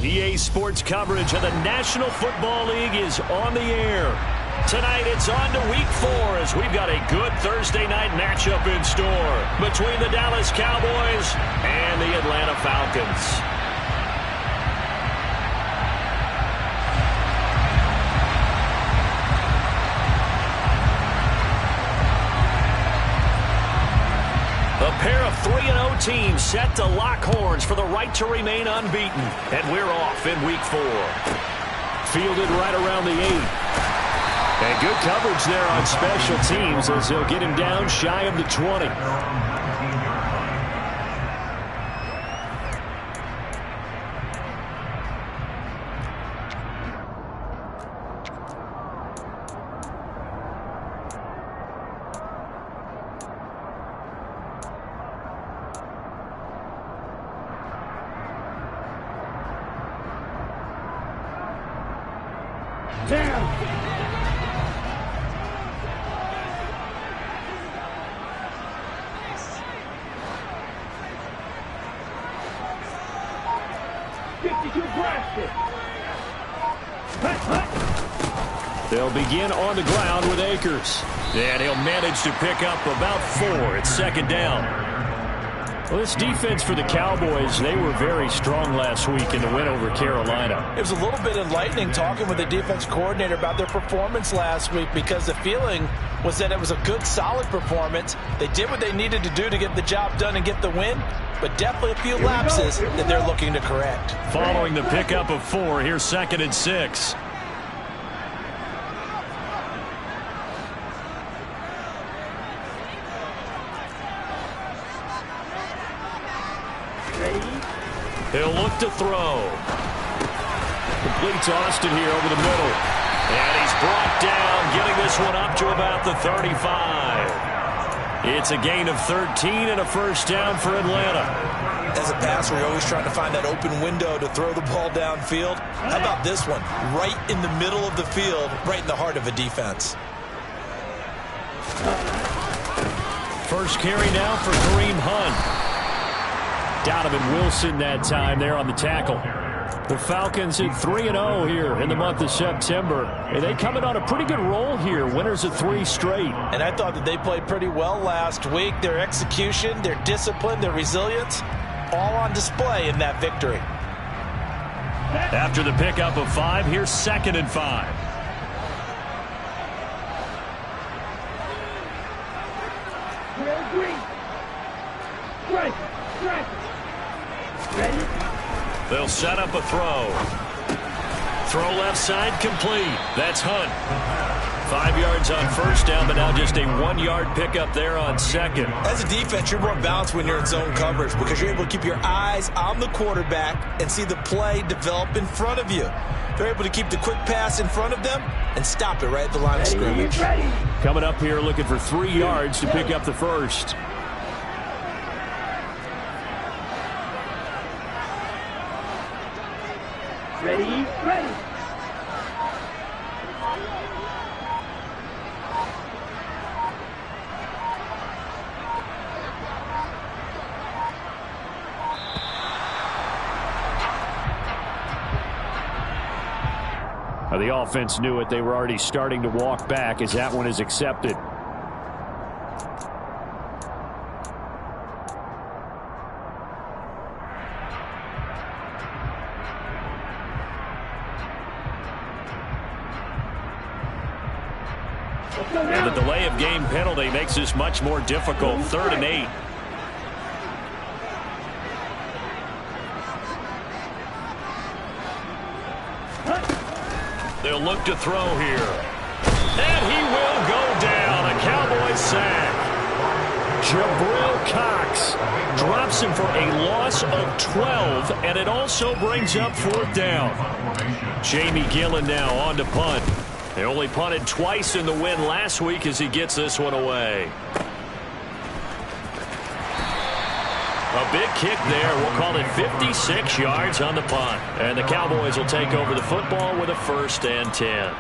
EA Sports coverage of the National Football League is on the air. Tonight it's on to Week 4 as we've got a good Thursday night matchup in store between the Dallas Cowboys and the Atlanta Falcons. A pair of 3-0 teams set to lock horns for the right to remain unbeaten. And we're off in Week 4. Fielded right around the 8. And good coverage there on special teams as he'll get him down shy of the 20. They'll begin on the ground with Akers. And he'll manage to pick up about 4 at second down. Well, this defense for the Cowboys, they were very strong last week in the win over Carolina. It was a little bit enlightening talking with the defense coordinator about their performance last week because the feeling was that it was a good, solid performance. They did what they needed to do to get the job done and get the win, but definitely a few lapses that they're looking to correct. Following the pickup of 4, here's 2nd and 6. He'll look to throw. Complete to Austin here over the middle. And he's brought down, getting this one up to about the 35. It's a gain of 13 and a first down for Atlanta. As a passer, you're always trying to find that open window to throw the ball downfield. How about this one? Right in the middle of the field, right in the heart of a defense. First carry now for Kareem Hunt. Donovan Wilson that time there on the tackle. The Falcons at 3-0 here in the month of September. And they come in on a pretty good roll here. Winners of 3 straight. And I thought that they played pretty well last week. Their execution, their discipline, their resilience, all on display in that victory. After the pickup of 5, here's 2nd and 5. They'll set up a throw. Throw left side complete. That's Hunt. 5 yards on first down, but now just a 1-yard pickup there on 2nd. As a defense, you're more balanced when you're in zone coverage because you're able to keep your eyes on the quarterback and see the play develop in front of you. They're able to keep the quick pass in front of them and stop it right at the line of scrimmage. Coming up here looking for 3 yards to pick up the first. Ready. Now the offense knew it. They were already starting to walk back as that one is accepted. And the delay of game penalty makes this much more difficult. 3rd and 8. They'll look to throw here. And he will go down. A Cowboys sack. Jabril Cox drops him for a loss of 12, and it also brings up 4th down. Jamie Gillen now on to punt. They only punted twice in the win last week as he gets this one away. A big kick there. We'll call it 56 yards on the punt. And the Cowboys will take over the football with a 1st and 10.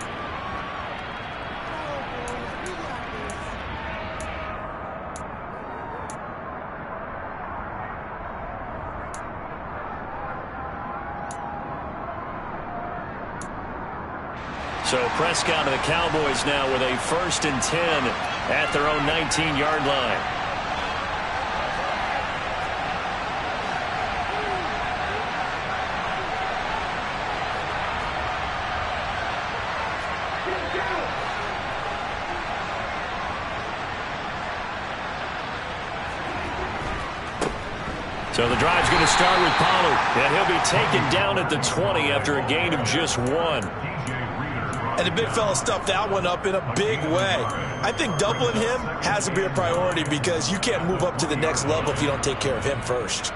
So Prescott and the Cowboys now with a 1st and 10 at their own 19-yard line. So the drive's going to start with Pollard, and he'll be taken down at the 20 after a gain of just 1. And the big fella stuffed that one up in a big way. I think doubling him has to be a priority because you can't move up to the next level if you don't take care of him first.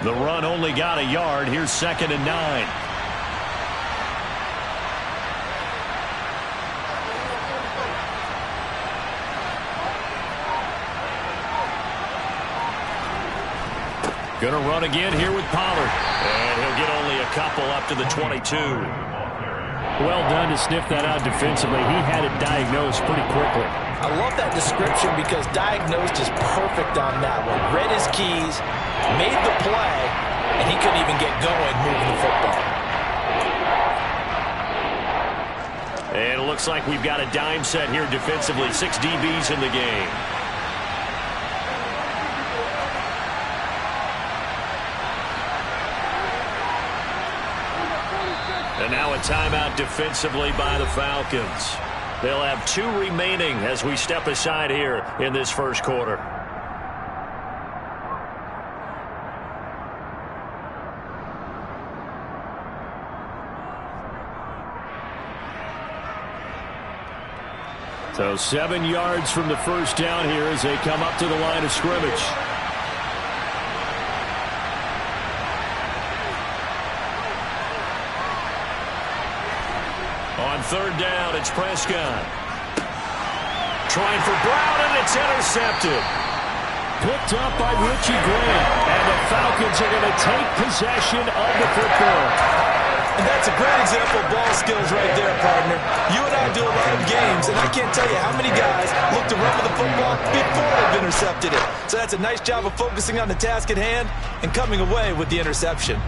The run only got a yard. Here's 2nd and 9. Gonna run again here with Pollard. And he'll get only a couple up to the 22. Well done to sniff that out defensively. He had it diagnosed pretty quickly. I love that description because diagnosed is perfect on that one. Read his keys, made the play, and he couldn't even get going moving the football. And it looks like we've got a dime set here defensively. 6 DBs in the game. And now a timeout defensively by the Falcons. They'll have 2 remaining as we step aside here in this first quarter. So 7 yards from the first down here as they come up to the line of scrimmage. On 3rd down, it's Prescott. Trying for Brown, and it's intercepted. Picked up by Richie Grant. And the Falcons are going to take possession of the football. And that's a great example of ball skills right there, partner. You and I do a lot of games, and I can't tell you how many guys look to run with the football before they've intercepted it. So that's a nice job of focusing on the task at hand and coming away with the interception.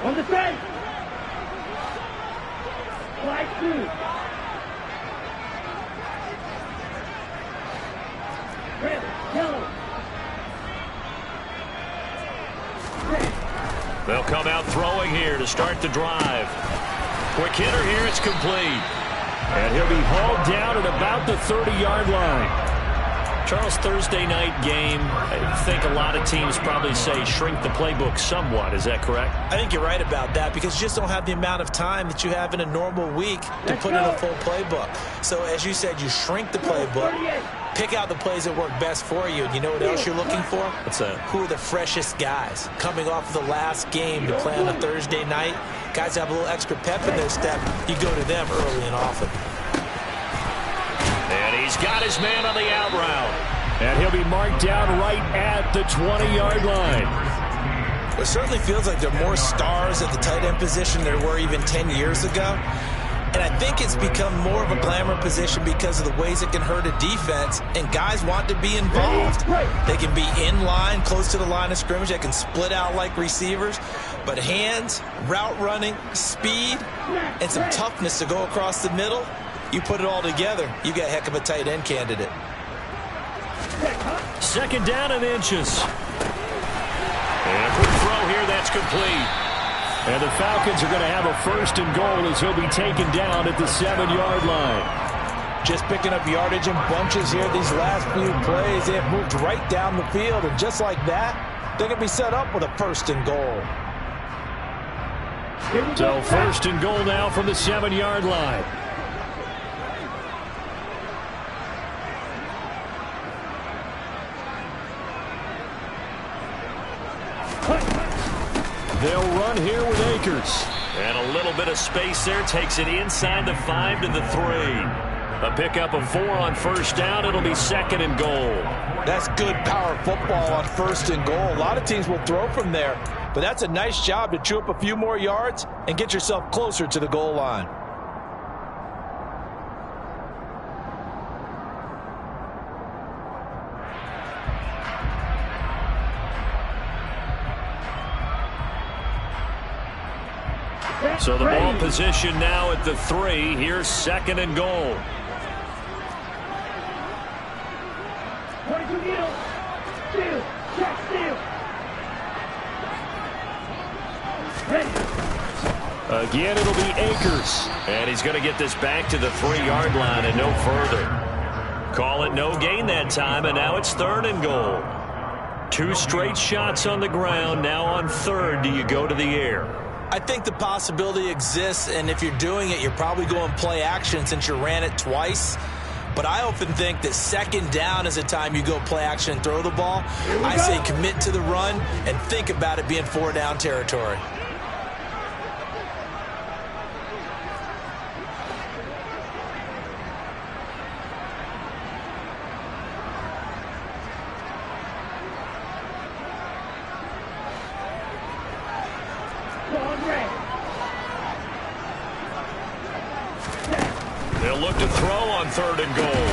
On the fence. Flag 2. Red, yellow. They'll come out throwing here to start the drive. Quick hitter here, it's complete. And he'll be hauled down at about the 30-yard line. Charles, Thursday night game, I think a lot of teams probably say shrink the playbook somewhat. Is that correct? I think you're right about that because you just don't have the amount of time that you have in a normal week to put in a full playbook. So as you said, you shrink the playbook, pick out the plays that work best for you. And you know what else you're looking for? What's that? Who are the freshest guys coming off of the last game to play on a Thursday night? Guys have a little extra pep in their step. You go to them early and often. And he's got his man on the out route. And he'll be marked down right at the 20-yard line. It certainly feels like there are more stars at the tight end position than there were even 10 years ago. And I think it's become more of a glamour position because of the ways it can hurt a defense, and guys want to be involved. They can be in line, close to the line of scrimmage. They can split out like receivers. But hands, route running, speed, and some toughness to go across the middle, you put it all together, you got a heck of a tight end candidate. 2nd down and inches. And a quick throw here, that's complete. And the Falcons are going to have a 1st and goal as he'll be taken down at the 7-yard line. Just picking up yardage in bunches here these last few plays. They have moved right down the field, and just like that, they're going to be set up with a 1st and goal. So 1st and goal now from the 7-yard line. They'll run here with Akers. And a little bit of space there takes it inside the 5 to the 3. A pickup of 4 on first down. It'll be 2nd and goal. That's good power football on 1st and goal. A lot of teams will throw from there, but that's a nice job to chew up a few more yards and get yourself closer to the goal line. So the ball position now at the 3. Here's 2nd and goal. 22 middle. Steal. Check steal. Ready. Again, it'll be Akers. And he's going to get this back to the 3-yard line and no further. Call it no gain that time, and now it's 3rd and goal. 2 straight shots on the ground. Now on 3rd, do you go to the air? I think the possibility exists, and if you're doing it, you're probably going play action since you ran it twice. But I often think that 2nd down is the time you go play action and throw the ball. I say commit to the run and think about it being 4-down territory. They'll look to throw on 3rd and goal.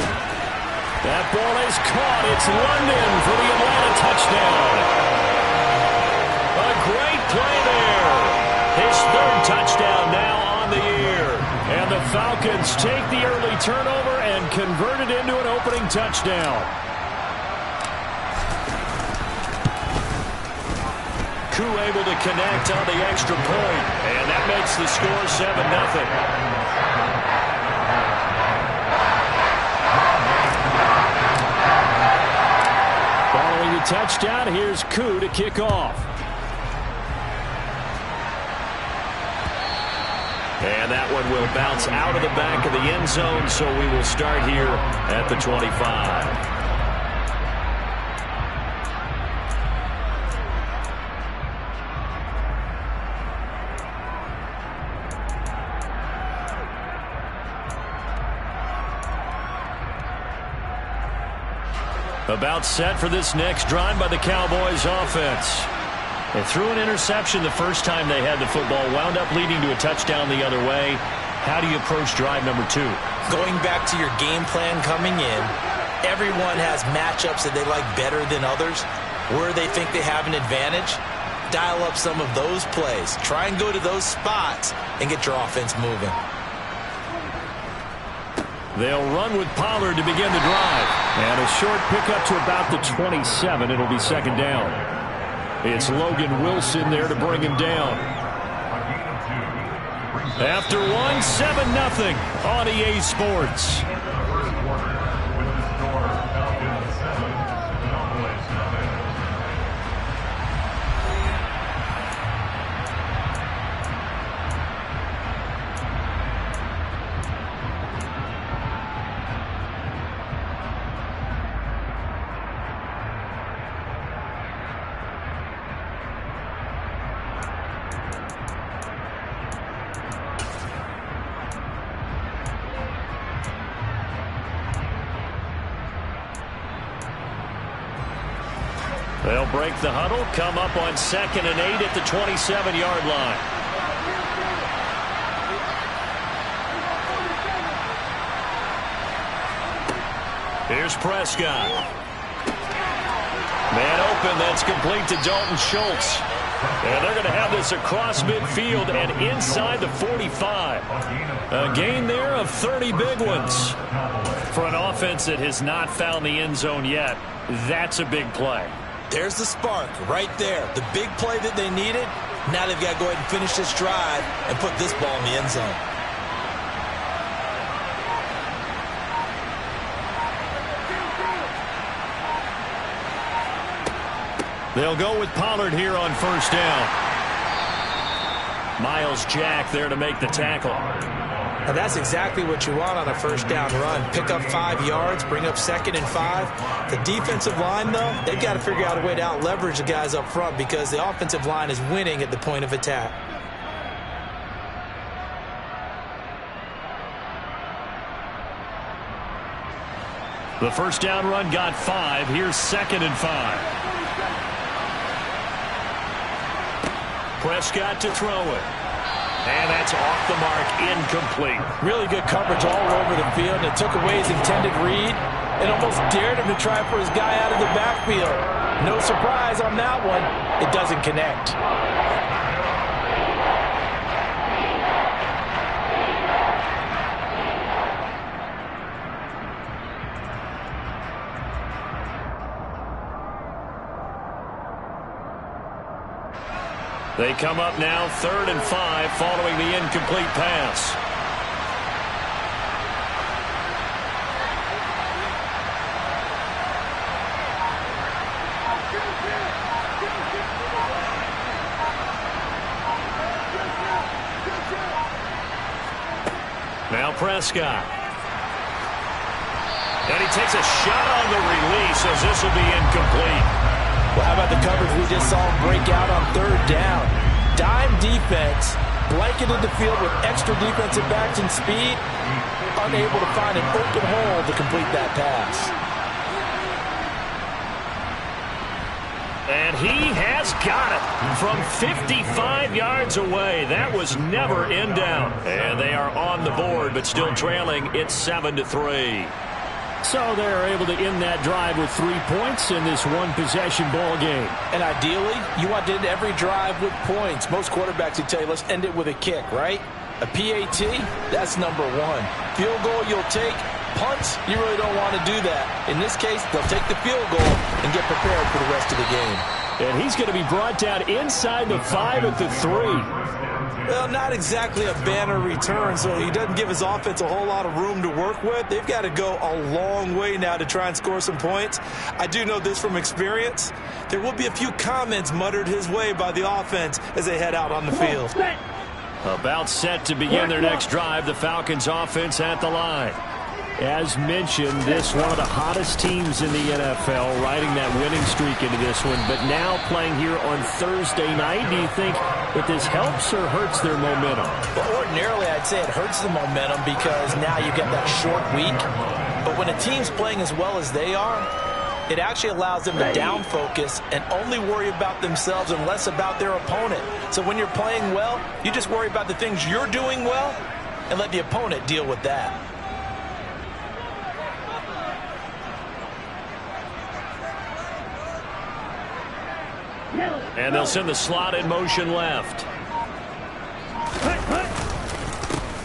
That ball is caught. It's London for the Atlanta touchdown. A great play there. His 3rd touchdown now on the year. And the Falcons take the early turnover and convert it into an opening touchdown. Koo able to connect on the extra point. And that makes the score 7-0. Following the touchdown, here's Koo to kick off. And that one will bounce out of the back of the end zone, so we will start here at the 25. About set for this next drive by the Cowboys offense. They threw an interception the first time they had the football, wound up leading to a touchdown the other way. How do you approach drive number 2? Going back to your game plan coming in, everyone has matchups that they like better than others, where they think they have an advantage. Dial up some of those plays. Try and go to those spots and get your offense moving. They'll run with Pollard to begin the drive. And a short pickup to about the 27. It'll be 2nd down. It's Logan Wilson there to bring him down. After 7-0 on EA Sports. They'll break the huddle, come up on 2nd and 8 at the 27-yard line. Here's Prescott. Man open, that's complete to Dalton Schultz. And they're going to have this across midfield and inside the 45. A gain there of 30 big ones. For an offense that has not found the end zone yet, that's a big play. There's the spark right there. The big play that they needed. Now they've got to go ahead and finish this drive and put this ball in the end zone. They'll go with Pollard here on 1st down. Miles Jack there to make the tackle. And that's exactly what you want on a 1st down run. Pick up 5 yards, bring up 2nd and 5. The defensive line, though, they've got to figure out a way to out-leverage the guys up front because the offensive line is winning at the point of attack. The first down run got 5. Here's 2nd and 5. Prescott to throw it. And that's off the mark, incomplete. Really good coverage all over the field. And it took away his intended read and almost dared him to try for his guy out of the backfield. No surprise on that one. It doesn't connect. They come up now 3rd and 5 following the incomplete pass. Now Prescott. And he takes a shot on the release as this will be incomplete. Well, how about the coverage we just saw him break out on 3rd down? Dime defense, blanketed the field with extra defensive backs and speed, unable to find an open hole to complete that pass. And he has got it from 55 yards away. That was never in doubt. And they are on the board, but still trailing. It's 7-3. So they're able to end that drive with 3 points in this one-possession ball game. And ideally, you want to end every drive with points. Most quarterbacks would tell you, let's end it with a kick, right? A PAT, that's number 1. Field goal you'll take. Punts, you really don't want to do that. In this case, they'll take the field goal and get prepared for the rest of the game. And he's going to be brought down inside the 5 at the 3. Well, not exactly a banner return, so he doesn't give his offense a whole lot of room to work with. They've got to go a long way now to try and score some points. I do know this from experience. There will be a few comments muttered his way by the offense as they head out on the field. About set to begin their next drive, the Falcons offense at the line. As mentioned, this one of the hottest teams in the NFL, riding that winning streak into this one, but now playing here on Thursday night. Do you think that this helps or hurts their momentum? Well, ordinarily, I'd say it hurts the momentum because now you get that short week. But when a team's playing as well as they are, it actually allows them to down focus and only worry about themselves and less about their opponent. So when you're playing well, you just worry about the things you're doing well and let the opponent deal with that. And they'll send the slot in motion left.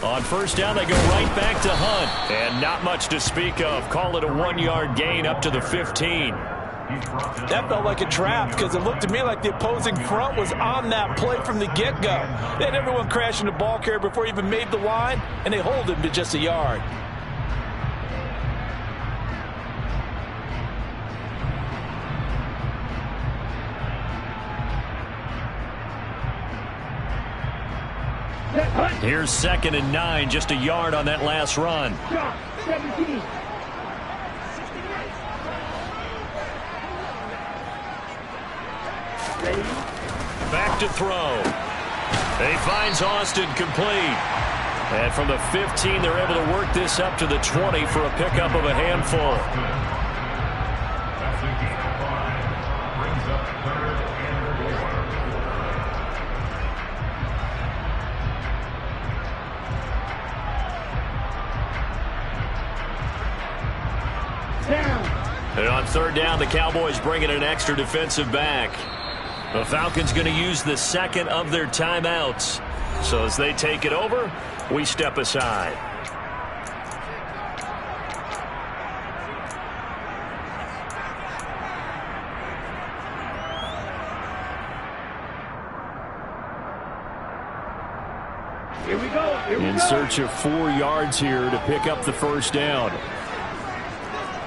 On first down, they go right back to Hunt. And not much to speak of. Call it a 1-yard gain up to the 15. That felt like a trap because it looked to me like the opposing front was on that play from the get-go. They had everyone crashing the ball carrier before he even made the line, and they hold him to just a yard. Here's 2nd and 9, just a yard on that last run. 17. Back to throw. He finds Austin complete. And from the 15, they're able to work this up to the 20 for a pickup of a handful. And on 3rd down, the Cowboys bring in an extra defensive back. The Falcons going to use the 2nd of their timeouts. So as they take it over, we step aside. Here we go. Here we In go. search of 4 yards here to pick up the first down.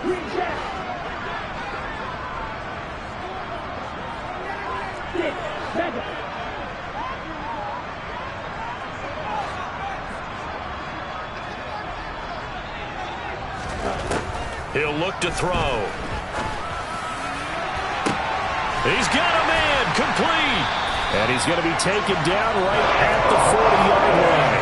Green check. 6, 7. He'll look to throw. He's got a man complete. And he's going to be taken down right at the 40-yard line.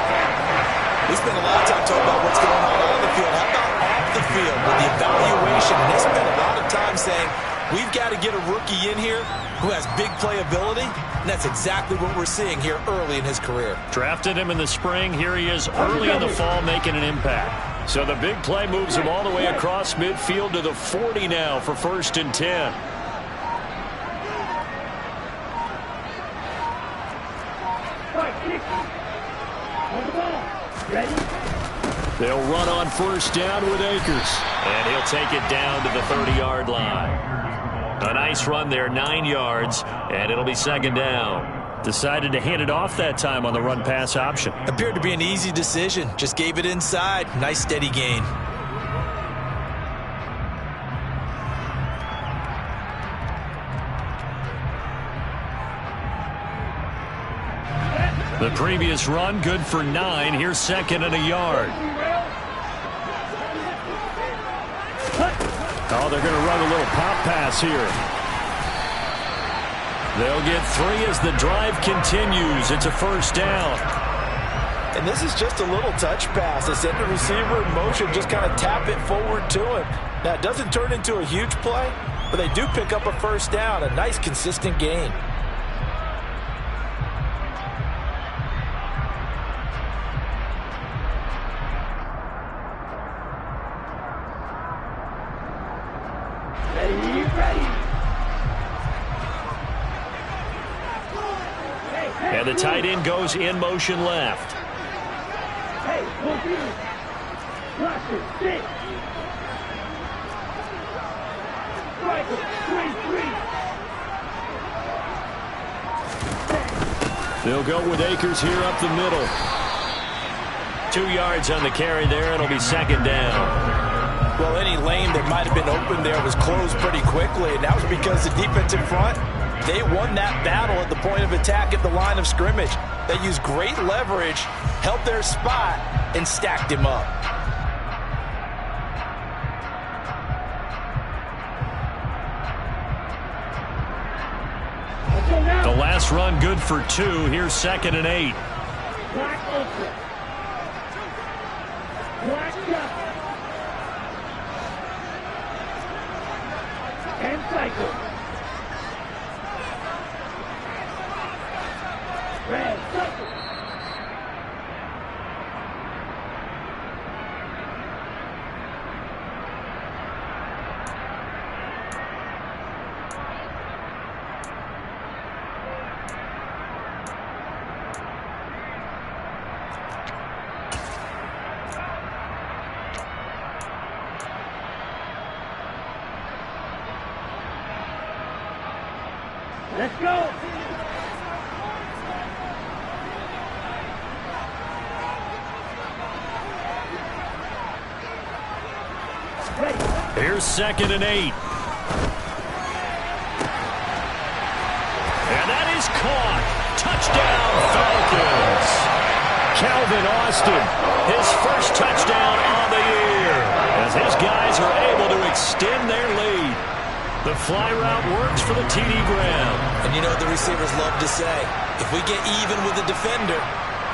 We spent a lot of time talking about what's going on the field. How about off the field with the evaluation, and they spent a lot of time saying, we've got to get a rookie in here who has big playability, and that's exactly what we're seeing here early in his career. Drafted him in the spring. Here he is early in the fall making an impact. So the big play moves him all the way across midfield to the 40 now for 1st and 10. They'll run on 1st down with Akers. And he'll take it down to the 30-yard line. A nice run there, 9 yards, and it'll be 2nd down. Decided to hand it off that time on the run-pass option. Appeared to be an easy decision. Just gave it inside. Nice steady gain. The previous run, good for 9. Here's 2nd and a yard. Oh, they're going to run a little pop pass here. They'll get 3 as the drive continues. It's a 1st down. And this is just a little touch pass. They send the receiver in motion, just kind of tap it forward to him. Now, it doesn't turn into a huge play, but they do pick up a 1st down, a nice consistent gain. And the tight end goes in motion left. Hey, move in. Rush it, sit. Striker, 3-3. They'll go with Akers here up the middle. 2 yards on the carry there. It'll be 2nd down. Well, any lane that might have been open there was closed pretty quickly, and that was because the defensive front, they won that battle at the point of attack at the line of scrimmage. They used great leverage, held their spot, and stacked him up. The last run good for 2. Here's 2nd and 8. Black ultra. Black shot. And cycle. Red cycle. Let's go. Here's 2nd and 8. And that is caught. Touchdown, Falcons. Calvin Austin, his first touchdown on the year, as his guys are able to extend their lead. The fly route works for the TD Graham. And you know what the receivers love to say? If we get even with the defender,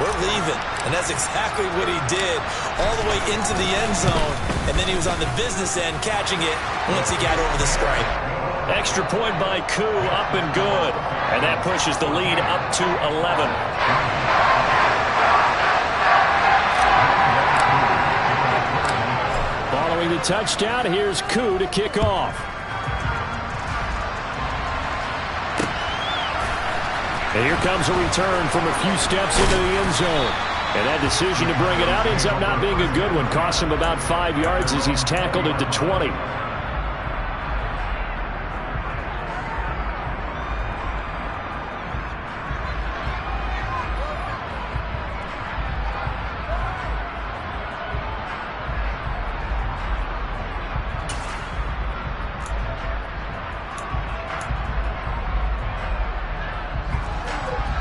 we're leaving. And that's exactly what he did, all the way into the end zone. And then he was on the business end catching it once he got over the stripe. Extra point by Koo, up and good. And that pushes the lead up to 11. Following the touchdown, here's Koo to kick off. And here comes a return from a few steps into the end zone. And that decision to bring it out ends up not being a good one. Costs him about 5 yards as he's tackled at the 20.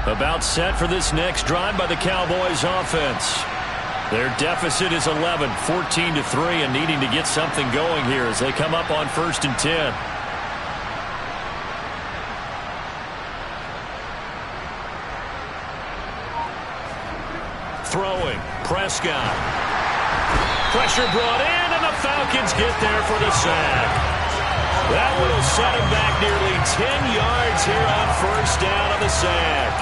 About set for this next drive by the Cowboys offense. Their deficit is 11, 14-3, and needing to get something going here as they come up on 1st and 10. Throwing, Prescott. Pressure brought in, and the Falcons get there for the sack. That one will set him back nearly 10 yards here on first down on the sack.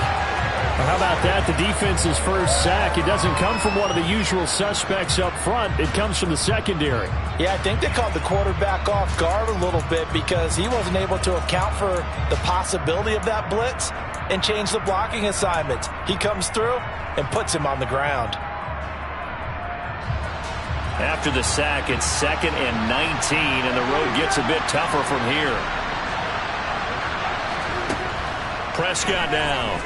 How about that? The defense's first sack. It doesn't come from one of the usual suspects up front. It comes from the secondary. Yeah, I think they called the quarterback off guard a little bit because he wasn't able to account for the possibility of that blitz and change the blocking assignments. He comes through and puts him on the ground. After the sack, it's 2nd and 19, and the road gets a bit tougher from here. Prescott now.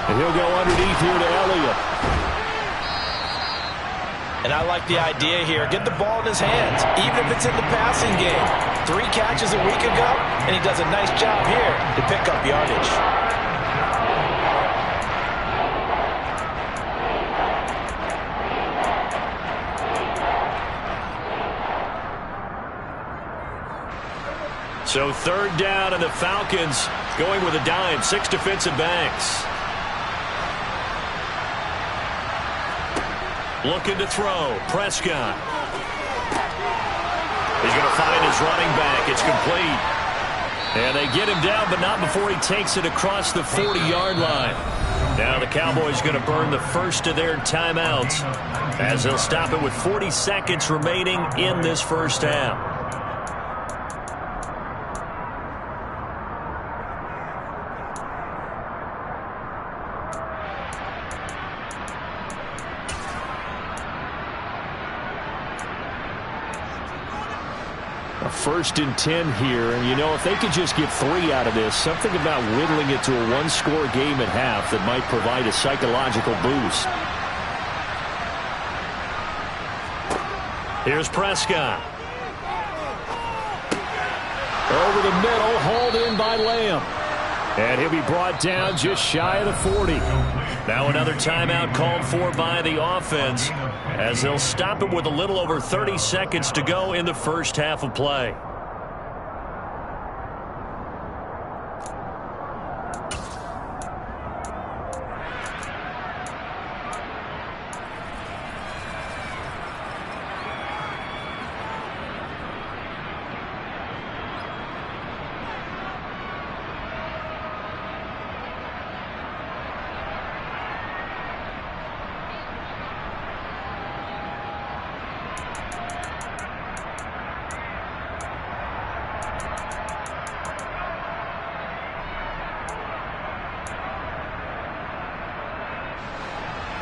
And he'll go underneath here to Elliott. And I like the idea here. Get the ball in his hands, even if it's in the passing game. 3 catches a week ago, and he does a nice job here to pick up yardage. So 3rd down, and the Falcons going with a dime. 6 defensive backs. Looking to throw. Prescott. He's going to find his running back. It's complete. And they get him down, but not before he takes it across the 40-yard line. Now the Cowboys going to burn the first of their timeouts as they'll stop it with 40 seconds remaining in this first half. First and 10 here, and you know, if they could just get 3 out of this, something about whittling it to a 1-score game at half that might provide a psychological boost. Here's Prescott. Over the middle, hauled in by Lamb. And he'll be brought down just shy of the 40. Now another timeout called for by the offense as they'll stop it with a little over 30 seconds to go in the first half of play.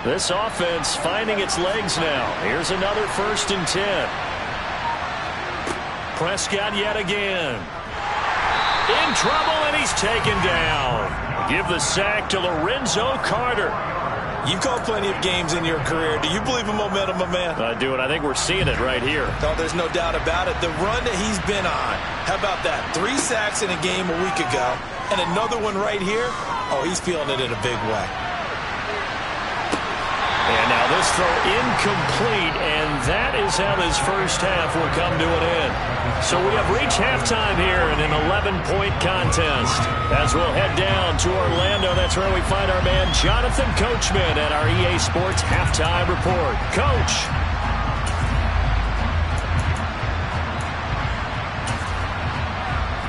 This offense finding its legs now. Here's another 1st and 10. Prescott yet again. In trouble, and he's taken down. Give the sack to Lorenzo Carter. You've called plenty of games in your career. Do you believe in momentum, my man? I do, and I think we're seeing it right here. No, there's no doubt about it. The run that he's been on. How about that? 3 sacks in a game a week ago, and another one right here. Oh, he's feeling it in a big way. And now this throw incomplete, and that is how this first half will come to an end. So we have reached halftime here in an 11-point contest. As we'll head down to Orlando, that's where we find our man Jonathan Coachman at our EA Sports Halftime Report. Coach.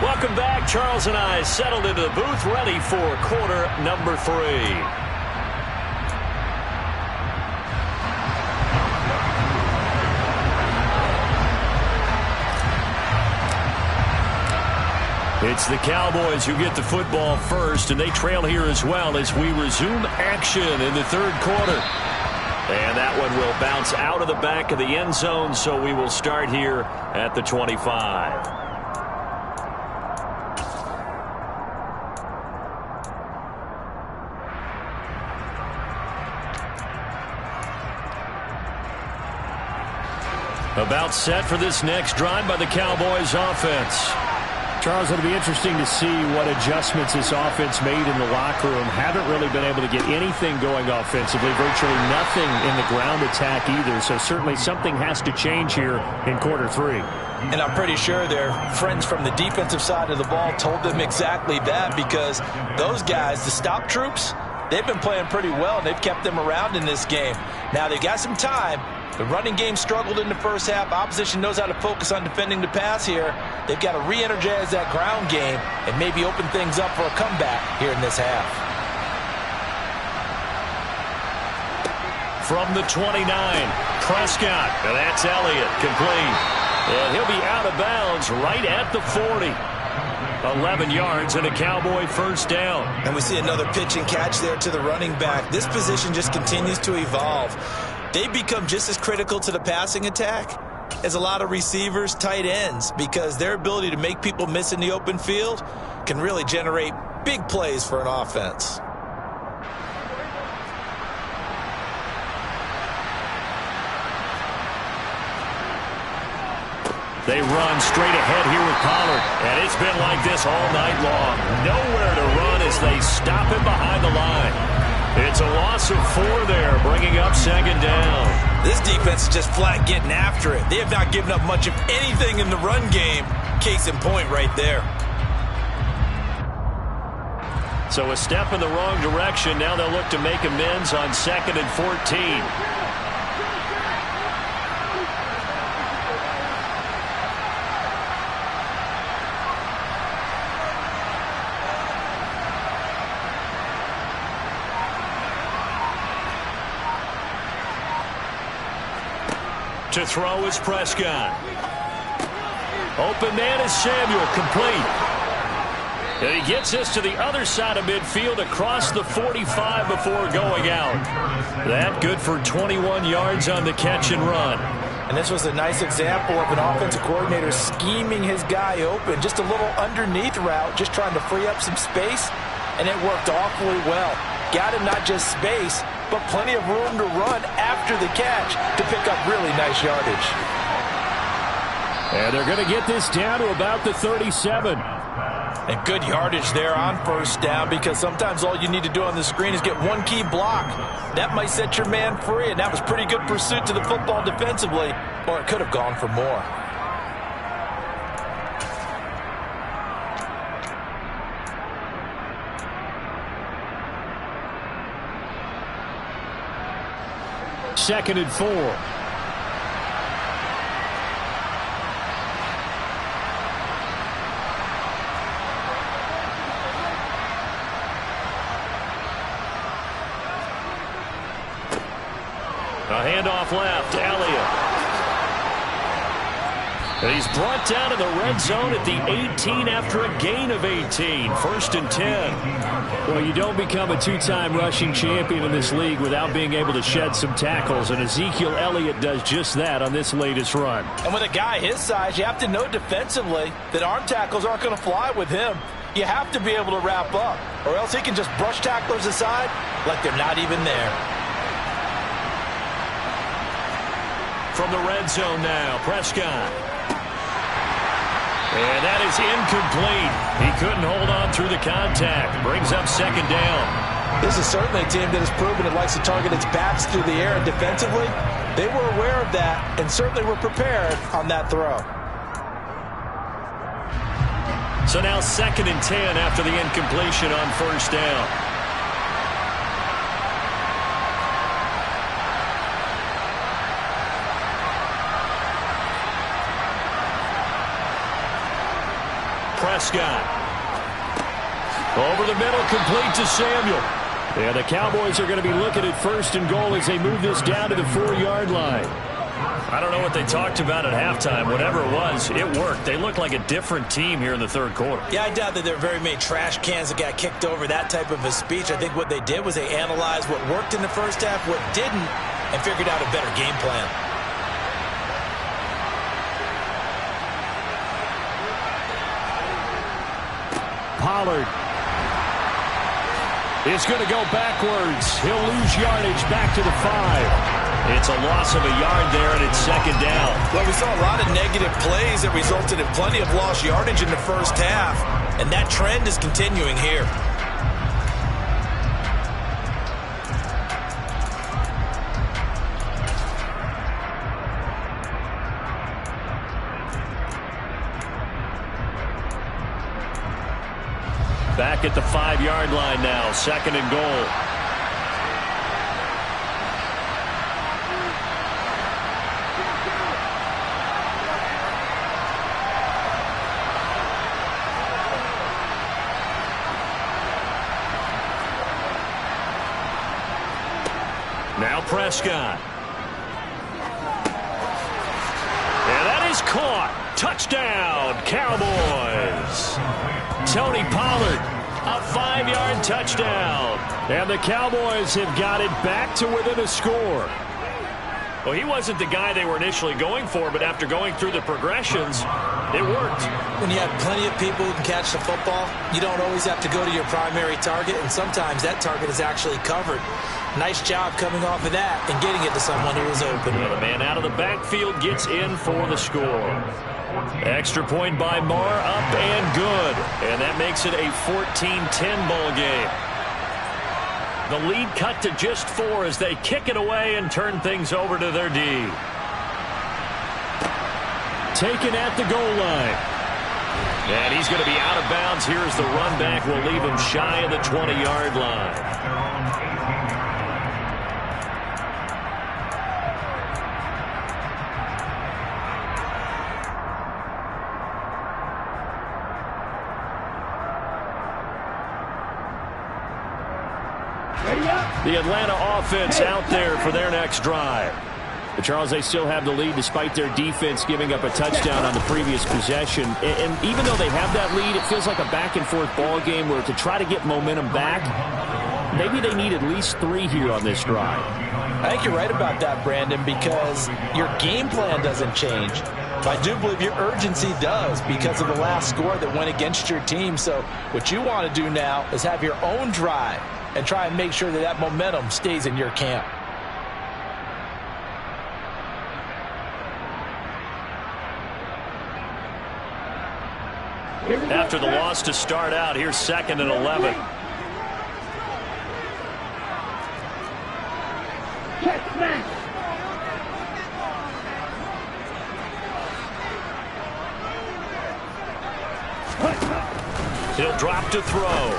Welcome back. Charles and I settled into the booth, ready for quarter number 3. It's the Cowboys who get the football first, and they trail here as well as we resume action in the 3rd quarter. And that one will bounce out of the back of the end zone, so we will start here at the 25. About set for this next drive by the Cowboys offense. Charles, it'll be interesting to see what adjustments this offense made in the locker room. Haven't really been able to get anything going offensively, virtually nothing in the ground attack either. So certainly something has to change here in quarter 3. And I'm pretty sure their friends from the defensive side of the ball told them exactly that, because those guys, the stop troops, they've been playing pretty well, and they've kept them around in this game. Now they've got some time, The running game struggled in the first half. Opposition knows how to focus on defending the pass here. They've got to re-energize that ground game and maybe open things up for a comeback here in this half. From the 29, Prescott, and that's Elliott, complete. And he'll be out of bounds right at the 40. 11 yards and a Cowboy first down. And we see another pitch and catch there to the running back. This position just continues to evolve. They become just as critical to the passing attack as a lot of receivers, tight ends, because their ability to make people miss in the open field can really generate big plays for an offense. They run straight ahead here with Pollard, and it's been like this all night long. Nowhere to run as they stop him behind the line. It's a loss of 4 there, bringing up second down. This defense is just flat getting after it. They have not given up much of anything in the run game. Case in point right there. So a step in the wrong direction. Now they'll look to make amends on 2nd and 14. To throw is Prescott. Open man is Samuel, complete. And he gets us to the other side of midfield across the 45 before going out. That good for 21 yards on the catch and run. And this was a nice example of an offensive coordinator scheming his guy open. Just a little underneath route, just trying to free up some space, and it worked awfully well. Got him not just space, but plenty of room to run after the catch to pick up really nice yardage. And they're going to get this down to about the 37. And good yardage there on first down, because sometimes all you need to do on the screen is get one key block. That might set your man free, and that was pretty good pursuit to the football defensively, or it could have gone for more. Second and 4. A handoff left to Elliott. And he's brought down in the red zone at the 18 after a gain of 18. 1st and 10. Well, you don't become a 2-time rushing champion in this league without being able to shed some tackles, and Ezekiel Elliott does just that on this latest run. And with a guy his size, you have to know defensively that arm tackles aren't going to fly with him. You have to be able to wrap up, or else he can just brush tacklers aside like they're not even there. From the red zone now, Prescott. And that is incomplete. He couldn't hold on through the contact. Brings up second down. This is certainly a team that has proven it likes to target its backs through the air, and defensively, they were aware of that and certainly were prepared on that throw. So now 2nd and 10 after the incompletion on first down. Prescott. Over the middle, complete to Samuel. And the Cowboys are going to be looking at 1st and goal as they move this down to the 4-yard line. I don't know what they talked about at halftime. Whatever it was, it worked. They look like a different team here in the 3rd quarter. Yeah, I doubt that there are very many trash cans that got kicked over that type of a speech. I think what they did was they analyzed what worked in the first half, what didn't, and figured out a better game plan. Pollard is going to go backwards. He'll lose yardage back to the 5. It's a loss of a yard there, and it's second down. Well, we saw a lot of negative plays that resulted in plenty of lost yardage in the first half, and that trend is continuing here. Back at the 5-yard line now, 2nd and goal. Now Prescott. And that is caught. Touchdown, Cowboys. Tony Pollard, a 5-yard touchdown. And the Cowboys have got it back to within a score. Well, he wasn't the guy they were initially going for, but after going through the progressions, it worked. When you have plenty of people who can catch the football, you don't always have to go to your primary target, and sometimes that target is actually covered. Nice job coming off of that and getting it to someone who was open. Well, the man out of the backfield gets in for the score. Extra point by Marr, up and good. And that makes it a 14-10 ball game. The lead cut to just 4 as they kick it away and turn things over to their D. Taken at the goal line. And he's going to be out of bounds. Here's the run back. Will leave him shy of the 20-yard line. The Atlanta offense out there for their next drive. But Charles, they still have the lead despite their defense giving up a touchdown on the previous possession. And even though they have that lead, it feels like a back-and-forth ball game where to try to get momentum back, maybe they need at least 3 here on this drive. I think you're right about that, Brandon, because your game plan doesn't change. I do believe your urgency does because of the last score that went against your team. So what you want to do now is have your own drive and try and make sure that that momentum stays in your camp. After the loss to start out, here's 2nd and 11. He'll drop to throw.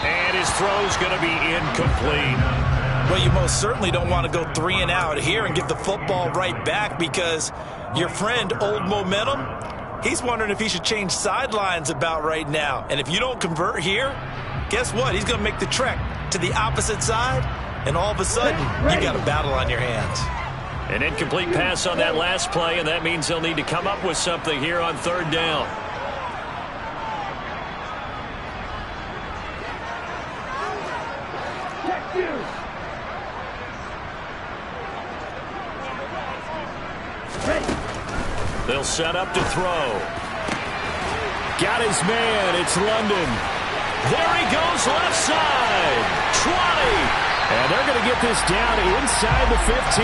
And his throw's going to be incomplete. Well, you most certainly don't want to go 3 and out here and give the football right back because your friend, Old Momentum, he's wondering if he should change sidelines about right now. And if you don't convert here, guess what? He's going to make the trek to the opposite side, and all of a sudden, you got a battle on your hands. An incomplete pass on that last play, and that means they'll need to come up with something here on 3rd down. They'll set up to throw. Got his man. It's London. There he goes left side. Trotty. And they're going to get this down inside the 15.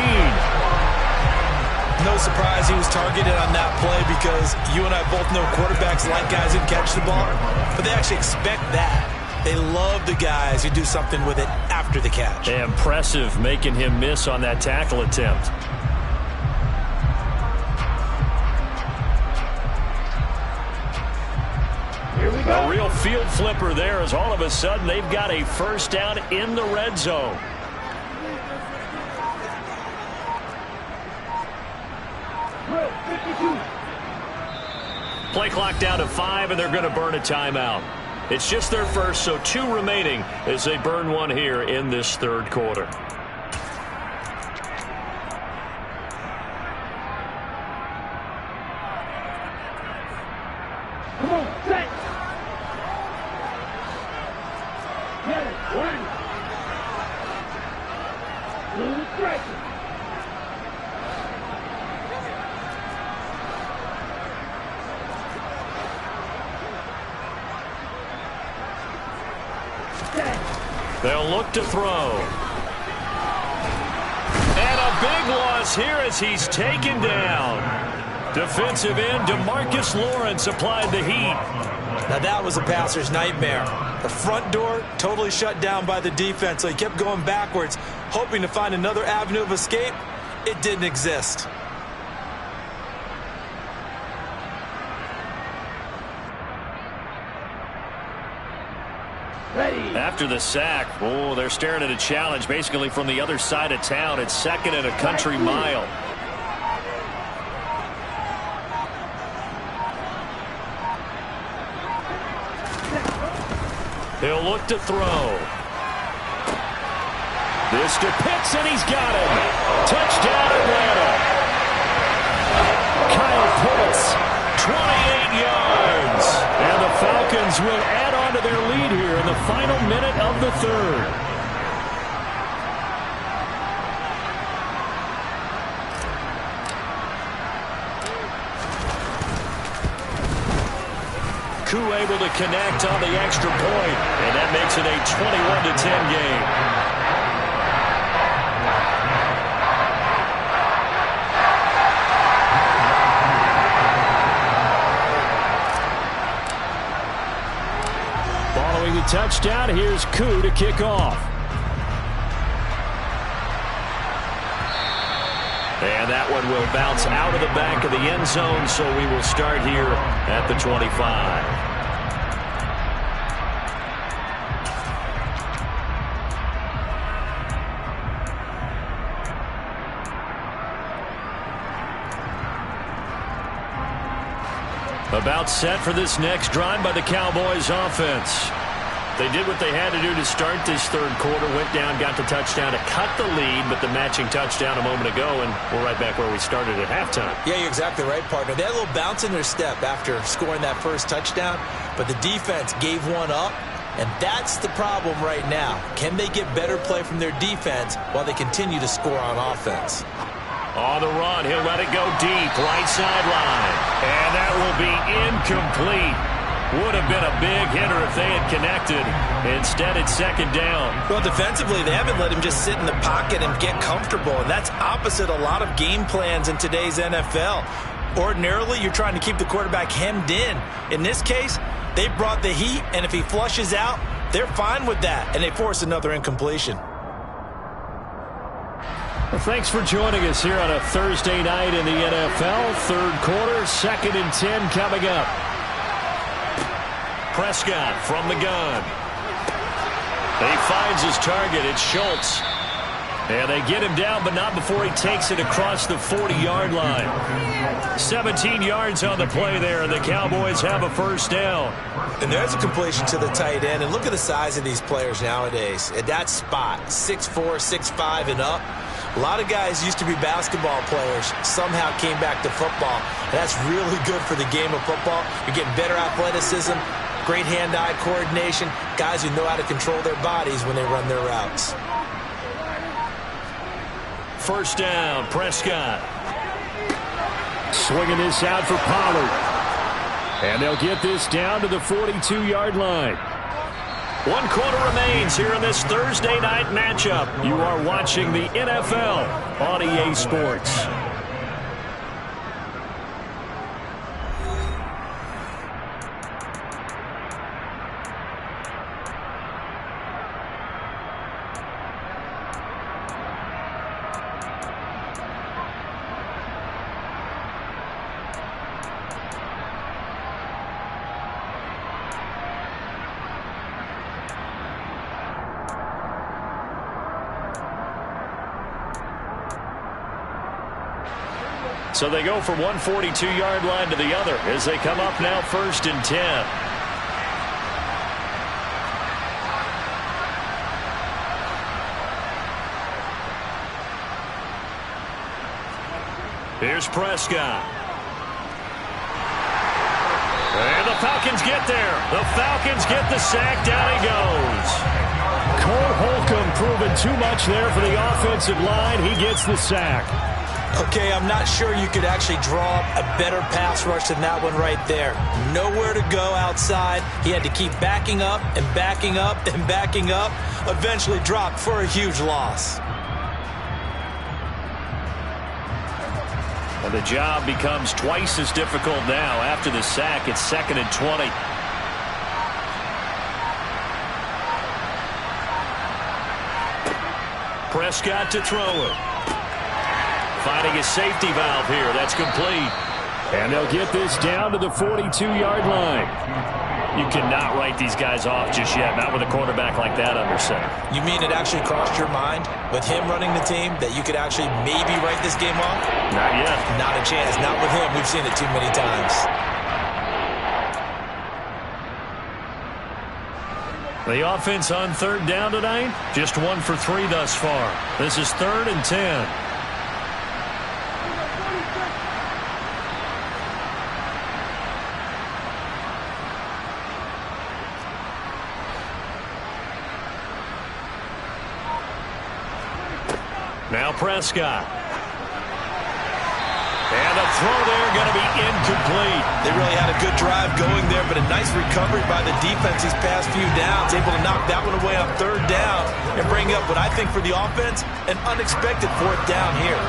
No surprise he was targeted on that play because you and I both know quarterbacks like guys who catch the ball, but they actually expect that. They love the guys who do something with it after the catch. Impressive making him miss on that tackle attempt. A real field flipper there as all of a sudden they've got a 1st down in the red zone. Play clock down to 5, and they're going to burn a timeout. It's just their first, so 2 remaining as they burn one here in this 3rd quarter. Come on, set. Get it, one. Blue striker. They'll look to throw. And a big loss here as he's taken down. Defensive end DeMarcus Lawrence applied the heat. Now that was a passer's nightmare. The front door totally shut down by the defense, so he kept going backwards, hoping to find another avenue of escape. It didn't exist. Ready. After the sack, oh, they're staring at a challenge basically from the other side of town. It's 2nd and a country mile. He'll look to throw. This to Pitts, and he's got him. Touchdown, Atlanta. Kyle Pitts, 28 yards. And the Falcons will add on to their lead here in the final minute of the third. Koo able to connect on the extra point, and that makes it a 21-10 game. Following the touchdown, here's Koo to kick off. And that one will bounce out of the back of the end zone, so we will start here at the 25. About set for this next drive by the Cowboys offense. They did what they had to do to start this third quarter. Went down, got the touchdown to cut the lead, but the matching touchdown a moment ago, and we're right back where we started at halftime. Yeah, you're exactly right, partner. They had a little bounce in their step after scoring that first touchdown, but the defense gave one up, and that's the problem right now. Can they get better play from their defense while they continue to score on offense? On the run, he'll let it go deep, right sideline. And that will be incomplete. Would have been a big hitter if they had connected. Instead, it's second down. Well, defensively, they haven't let him just sit in the pocket and get comfortable, and that's opposite a lot of game plans in today's NFL. Ordinarily, you're trying to keep the quarterback hemmed in. In this case, they brought the heat, and if he flushes out, they're fine with that, and they force another incompletion. Well, thanks for joining us here on a Thursday night in the NFL. Third quarter, 2nd and 10 coming up. Prescott from the gun. He finds his target. It's Schultz. And they get him down, but not before he takes it across the 40-yard line. 17 yards on the play there, and the Cowboys have a first down. And there's a completion to the tight end. And look at the size of these players nowadays. At that spot, 6'4", 6'5", and up. A lot of guys used to be basketball players, somehow came back to football. And that's really good for the game of football. You're getting better athleticism, great hand-eye coordination, guys who know how to control their bodies when they run their routes. First down, Prescott. Swinging this out for Pollard. And they'll get this down to the 42-yard line. 1 quarter remains here in this Thursday night matchup. You are watching the NFL on EA Sports. So they go from one 42-yard line to the other as they come up now 1st and 10. Here's Prescott. And the Falcons get there. The Falcons get the sack. Down he goes. Cole Holcomb proving too much there for the offensive line. He gets the sack. Okay, I'm not sure you could actually draw up a better pass rush than that one right there. Nowhere to go outside. He had to keep backing up and backing up and backing up. Eventually dropped for a huge loss. And the job becomes twice as difficult now. After the sack, it's 2nd and 20. Prescott to throw it. Finding a safety valve here. That's complete. And they'll get this down to the 42-yard line. You cannot write these guys off just yet, not with a quarterback like that under center. You mean it actually crossed your mind with him running the team that you could actually maybe write this game off? Not yet. Not a chance. Not with him. We've seen it too many times. The offense on third down tonight, just 1 for 3 thus far. This is 3rd and 10. Now Prescott. And the throw there going to be incomplete. They really had a good drive going there, but a nice recovery by the defense these past few downs. Able to knock that one away on third down and bring up what I think for the offense, an unexpected 4th down here.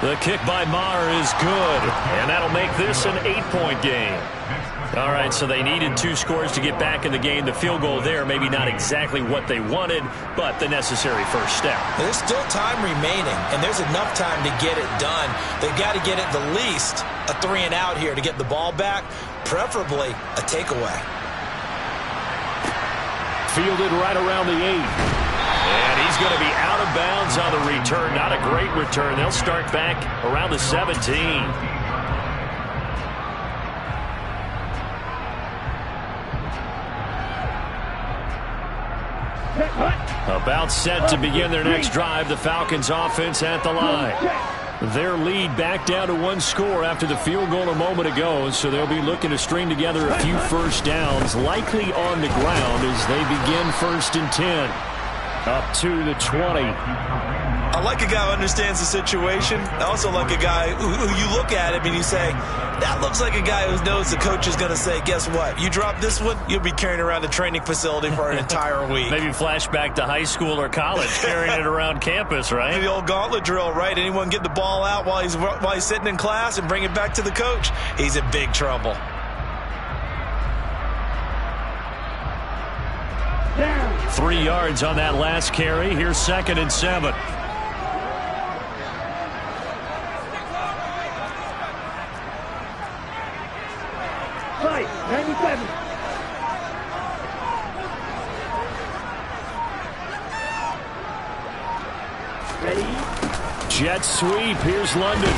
The kick by Maher is good, and that'll make this an 8-point game. All right, so they needed 2 scores to get back in the game. The field goal there, maybe not exactly what they wanted, but the necessary first step. There's still time remaining, and there's enough time to get it done. They've got to get at the least a 3-and-out here to get the ball back, preferably a takeaway. Fielded right around the 8. And he's going to be out of bounds on the return. Not a great return. They'll start back around the 17. About set to begin their next drive. The Falcons offense at the line. Their lead back down to 1 score after the field goal a moment ago, so they'll be looking to string together a few first downs, likely on the ground as they begin 1st and 10. Up to the 20. I like a guy who understands the situation. I also like a guy who you look at him and you say, that looks like a guy who knows the coach is going to say, guess what? You drop this one, you'll be carrying around the training facility for an entire week. Maybe flashback to high school or college, carrying it around campus, right? The old gauntlet drill, right? Anyone get the ball out while he's sitting in class and bring it back to the coach? He's in big trouble. Down. 3 yards on that last carry. Here's 2nd and 7. Right, 97. Ready? Jet sweep. Here's London.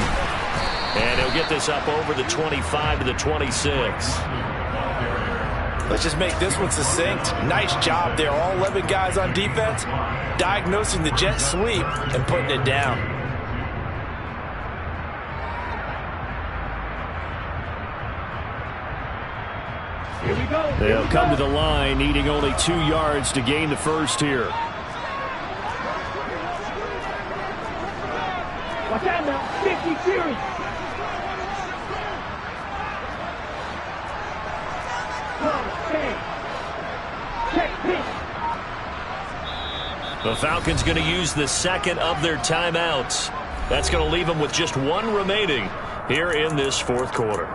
And he'll get this up over the 25 to the 26. Let's just make this one succinct. Nice job there. All 11 guys on defense diagnosing the jet sweep and putting it down. Here we go. They'll come to the line, needing only 2 yards to gain the first here. Watch out now. 50 series. The Falcons going to use the 2nd of their timeouts. That's going to leave them with just 1 remaining here in this 4th quarter.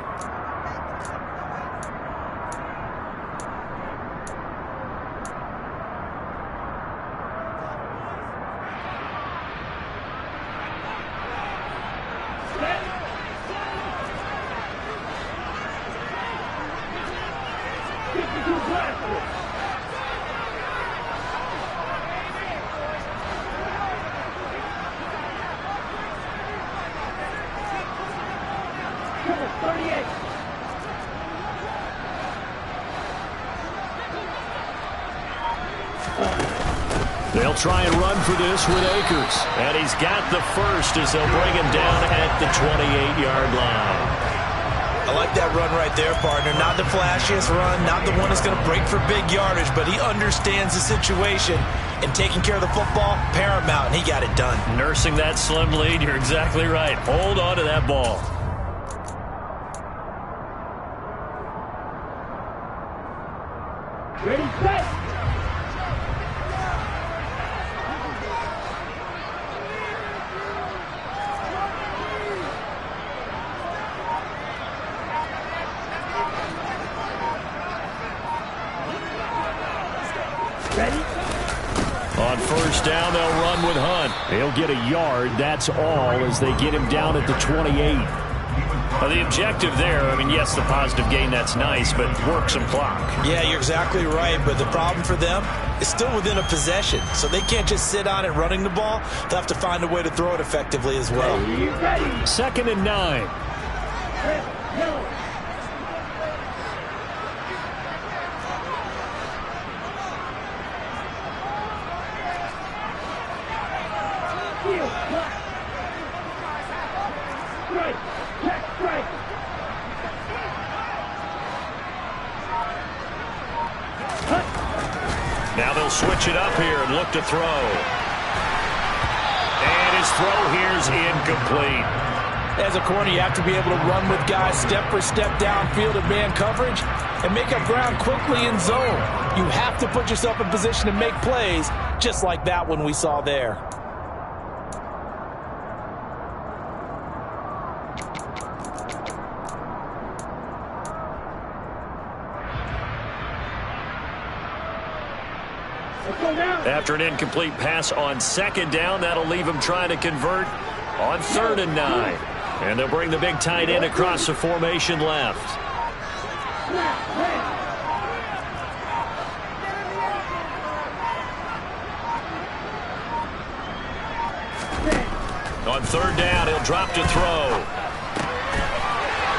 They'll try and run for this with Akers. And he's got the first as they'll bring him down at the 28-yard line. I like that run right there, partner. Not the flashiest run, not the one that's going to break for big yardage, but he understands the situation, and taking care of the football, paramount, and he got it done. Nursing that slim lead, you're exactly right. Hold on to that ball. Ready, set. Ready? On first down, they'll run with Hunt. He'll get a yard, that's all, as they get him down at the 28. Well, the objective there, I mean, yes, the positive gain, that's nice, but work some clock. Yeah, you're exactly right, but the problem for them is still within a possession, so they can't just sit on it running the ball. They'll have to find a way to throw it effectively as well. Ready. 2nd and 9. Yellow. Field. Block. Strike. Check. Strike. Now they'll switch it up here and look to throw. And his throw here is incomplete. As a corner, you have to be able to run with guys step for step downfield in man coverage and make up ground quickly in zone. You have to put yourself in position to make plays, just like that one we saw there. Let's go down. After an incomplete pass on 2nd down, that'll leave him trying to convert on 3rd and 9. And they'll bring the big tight end across the formation left. On 3rd down, he'll drop to throw.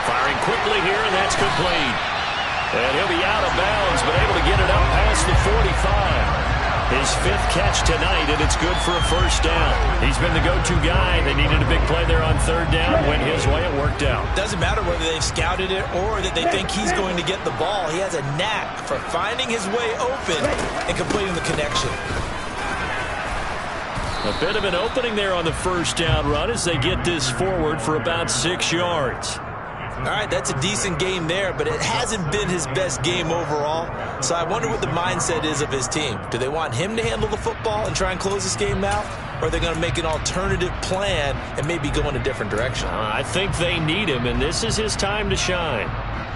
Firing quickly here, and that's complete. And he'll be out of bounds, but able to get it up past the 45. His 5th catch tonight, and it's good for a 1st down. He's been the go-to guy. They needed a big play there on 3rd down. Went his way, it worked out. Doesn't matter whether they've scouted it or that they think he's going to get the ball. He has a knack for finding his way open and completing the connection. A bit of an opening there on the 1st down run as they get this forward for about 6 yards. All right, that's a decent game there, but it hasn't been his best game overall. So I wonder what the mindset is of his team. Do they want him to handle the football and try and close this game out? Or are they going to make an alternative plan and maybe go in a different direction? I think they need him, and this is his time to shine.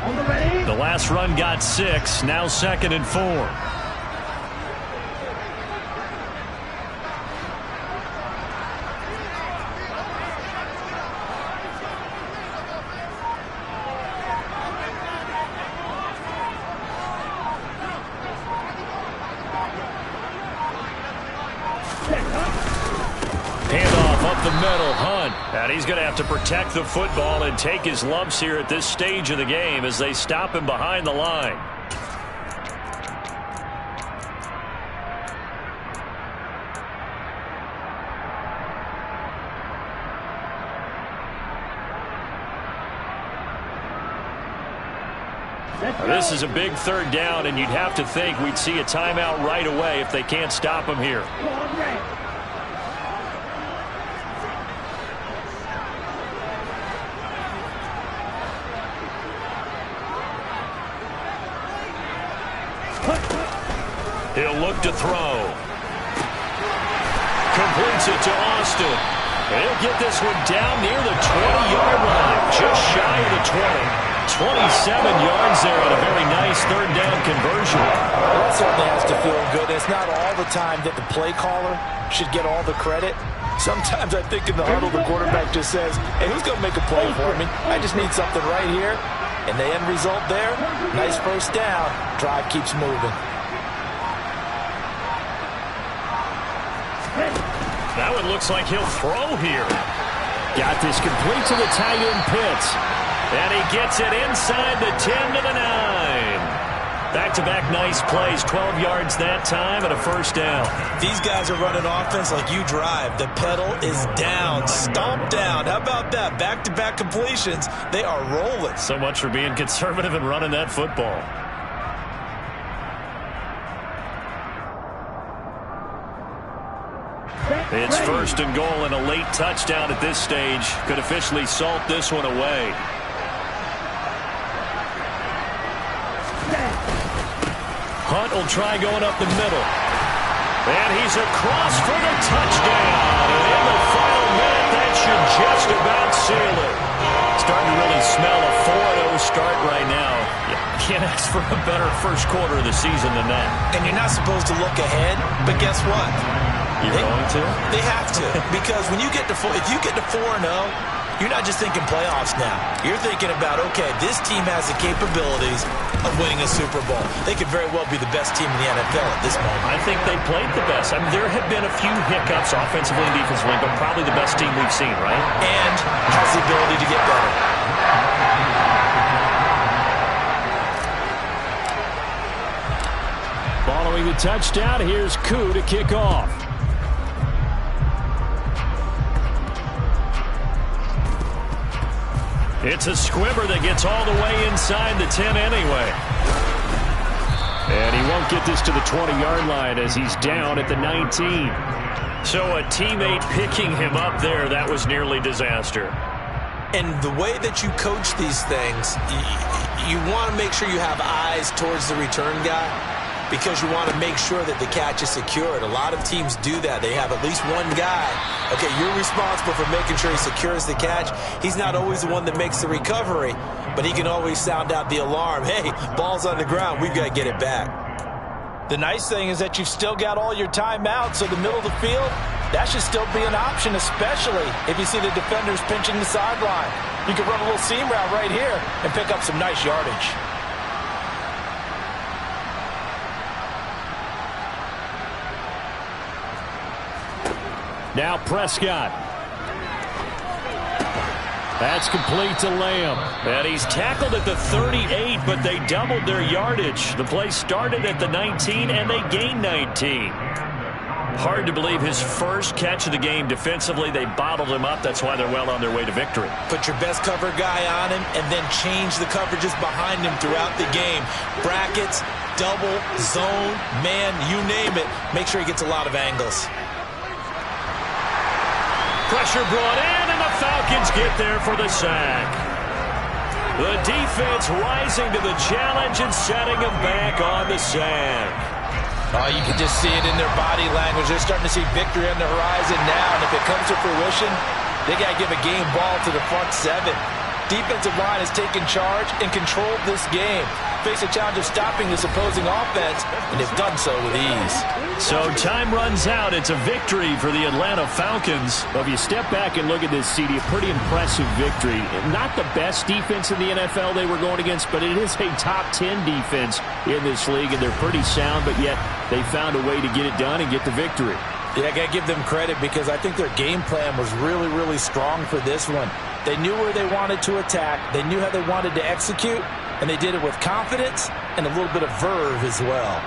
On the ready. The last run got 6, now 2nd and 4. Handoff up the middle, Hunt. And he's going to have to protect the football and take his lumps here at this stage of the game as they stop him behind the line. This is a big 3rd down, and you'd have to think we'd see a timeout right away if they can't stop him here. He'll look to throw. Completes it to Austin. He'll get this one down near the 20-yard line, just shy of the 20. 27 yards there on a very nice 3rd down conversion. Well, that certainly has to feel good. It's not all the time that the play caller should get all the credit. Sometimes I think in the huddle the quarterback just says, hey, who's going to make a play for me? I just need something right here. And the end result there, nice 1st down. Drive keeps moving. That one looks like he'll throw here. Got this complete to the tight end Pitts. And he gets it inside the 10 to the 9. Back-to-back nice plays, 12 yards that time and a 1st down. These guys are running offense like you drive. The pedal is down, stomp down. How about that? Back-to-back completions. They are rolling. So much for being conservative and running that football. It's 1st and goal and a late touchdown at this stage. Could officially salt this one away. Hunt will try going up the middle. And he's across for the touchdown. And in the final minute, that should just about seal it. Starting to really smell a 4-0 start right now. You can't ask for a better first quarter of the season than that. And you're not supposed to look ahead, but guess what? You're going to? They have to, because when you get to if you get to 4-0, you're not just thinking playoffs now. You're thinking about, okay, this team has the capabilities of winning a Super Bowl. They could very well be the best team in the NFL at this moment. I think they played the best. I mean, there have been a few hiccups offensively and defensively, but probably the best team we've seen, right? And has the ability to get better. Following the touchdown, here's Koo to kick off. It's a squibber that gets all the way inside the 10 anyway. And he won't get this to the 20-yard line as he's down at the 19. So a teammate picking him up there, that was nearly disaster. And the way that you coach these things, you want to make sure you have eyes towards the return guy, because you want to make sure that the catch is secured. A lot of teams do that. They have at least one guy. Okay, you're responsible for making sure he secures the catch. He's not always the one that makes the recovery, but he can always sound out the alarm. Hey, ball's on the ground. We've got to get it back. The nice thing is that you've still got all your timeouts, so the middle of the field, that should still be an option, especially if you see the defenders pinching the sideline. You can run a little seam route right here and pick up some nice yardage. Now Prescott. That's complete to Lamb. And he's tackled at the 38, but they doubled their yardage. The play started at the 19, and they gained 19. Hard to believe his first catch of the game defensively. They bottled him up. That's why they're well on their way to victory. Put your best cover guy on him and then change the coverages behind him throughout the game. Brackets, double, zone, man, you name it. Make sure he gets a lot of angles. Pressure brought in, and the Falcons get there for the sack. The defense rising to the challenge and setting them back on the sack. Oh, you can just see it in their body language. They're starting to see victory on the horizon now, and if it comes to fruition, they got to give a game ball to the front seven. Defensive line has taken charge and controlled this game. Face a challenge of stopping this opposing offense, and they've done so with ease. So time runs out. It's a victory for the Atlanta Falcons. Well, if you step back and look at this, CD, a pretty impressive victory. Not the best defense in the NFL they were going against, but it is a top 10 defense in this league, and they're pretty sound, but yet they found a way to get it done and get the victory. Yeah, I got to give them credit because I think their game plan was really, really strong for this one. They knew where they wanted to attack. They knew how they wanted to execute, and they did it with confidence and a little bit of verve as well.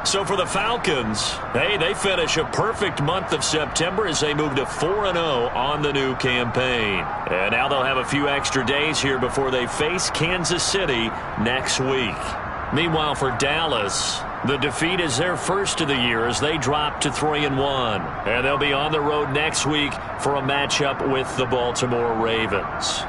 So for the Falcons, hey, they finish a perfect month of September as they move to 4-0 on the new campaign. And now they'll have a few extra days here before they face Kansas City next week. Meanwhile, for Dallas, the defeat is their first of the year as they drop to 3-1. And they'll be on the road next week for a matchup with the Baltimore Ravens.